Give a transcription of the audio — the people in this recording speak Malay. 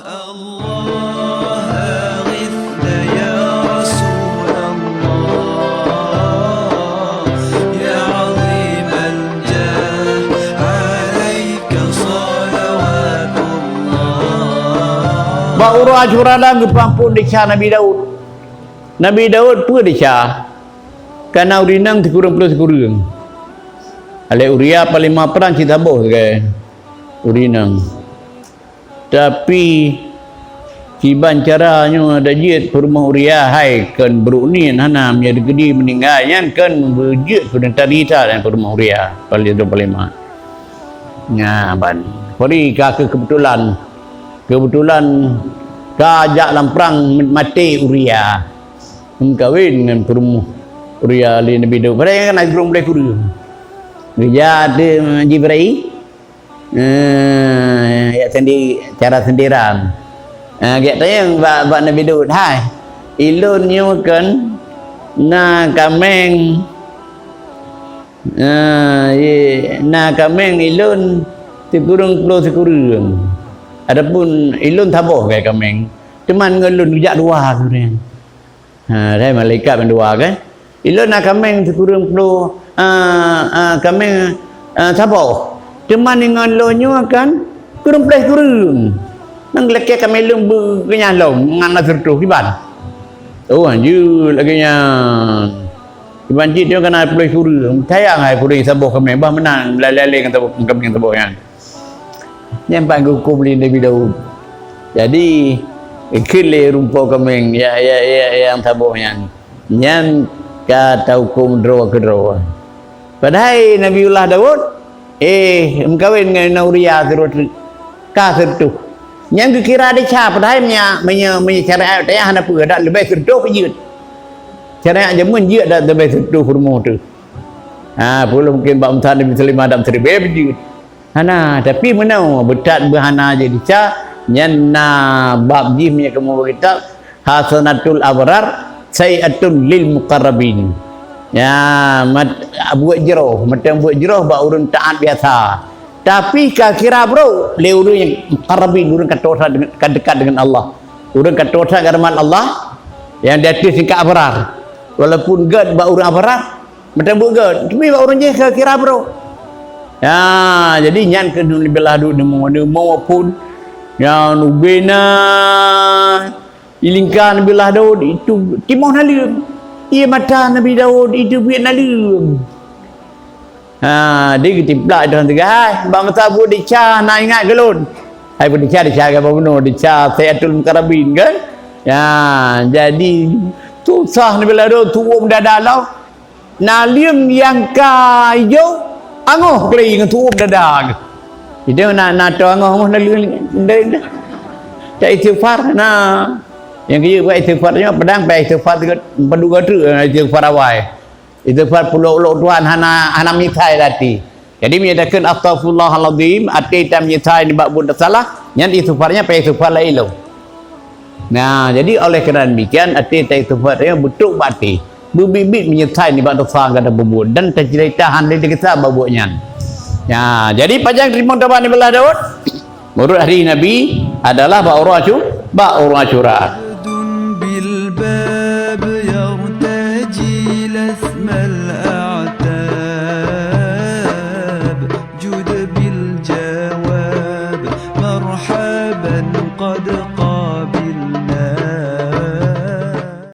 الله أغثنا يا رسول الله يا عظيم الجاه عليك صلوات الله. Baurah Ashura dah kepampun disya Nabi Daud. Nabi Daud pun disya. Karena urinang sekurang-kurang. Ale Uria paling perang kita boh ke urinang. Tapi kiban caranya ada jit rumah Uria hai kan berunin hana menjadi gede meninggalnya kan berjit sudah tadi dan rumah Uria paling 25. Nah ban. Pori kebetulan kajak dalam perang mati Uria. Mengkawin dengan rumah Uria li Nabi Daud. Padahal kan nak boleh kurang. Dia ada Jibril ya sendi cara sendiran dia tanya bak Nabi Daud hai ilun nyukan na kameng na kameng ilun sekurang adapun ilun taboh kayak kameng cuman ngelun jak dua sebenarnya dah malaikat berdua kan ilun na kameng sekurang kameng taboh cuman dengan lonyo akan kurang nang lekek kami lembu kenyalong ngan nazartu kiban anjir lagi nya kiban dia kena play kurang sayang ai kurang saboh kami bah menang lele kan kami saboh yang nyampai hukum li Nabi Daud jadi kile rumpo kami ya yang saboh yang kata hukum draw ke draw padahal Nabiullah Daud mengkawin dengan Uria terus sertu yang kira ada siapa dah menyara ayat hana apa dak lebih sertu pejut cara jamun je dak lebih sertu formo tu belum mungkin bab umtan Nabi Sulaiman dak serbe pejut hana tapi menau betat berhana jadi ca nyanna bab ji punya kamu kita hasanatul abrar sayatul lil muqarrabin ya buat jeroh macam buat jeroh bak urun taat biasa tapi kira bro le urun yang qarabin urun katosa dengan dekat dengan Allah urun katosa dengan Allah yang di atas singkat abrar walaupun gad bak urun abrar macam buat gad tapi bak urun je kira bro ya jadi nyan ke dunia belah du maupun yang ubena ilingkan belah Daud itu timon halim ia mata Nabi Daud itu buat nalum. Dia ketiplak dalam tiga. Bang masa buat dica nak ingat gelun. Hai buat dica ke apa benar dica sayatul muqarrabin kan? Ya, jadi susah Nabi Daud tuum dadalau. Nalium yang kayu angoh kali dengan tuum dadag. Jadi nak tu angoh nalium dah. Tak istighfar nah. Yang kaya buat istighfarnya pedang baik istighfar penduga tu istighfar awal istighfar pulau Tuhan hana mitai dati jadi menyatakan astaghfirullahaladzim arti kita mitai ni bab benda salah yang istighfarnya baik istighfar lain lo nah jadi oleh kerana demikian arti istighfarnya betul bati berbibit menyertai ni bab dosa kata bubur dan tercerita handai kita babuknya ya jadi panjang terima taban belah Daud menurut hari Nabi adalah Baurah Ashura بالباب يرتجي لثم الأعتاب جد بالجواب مرحبا قد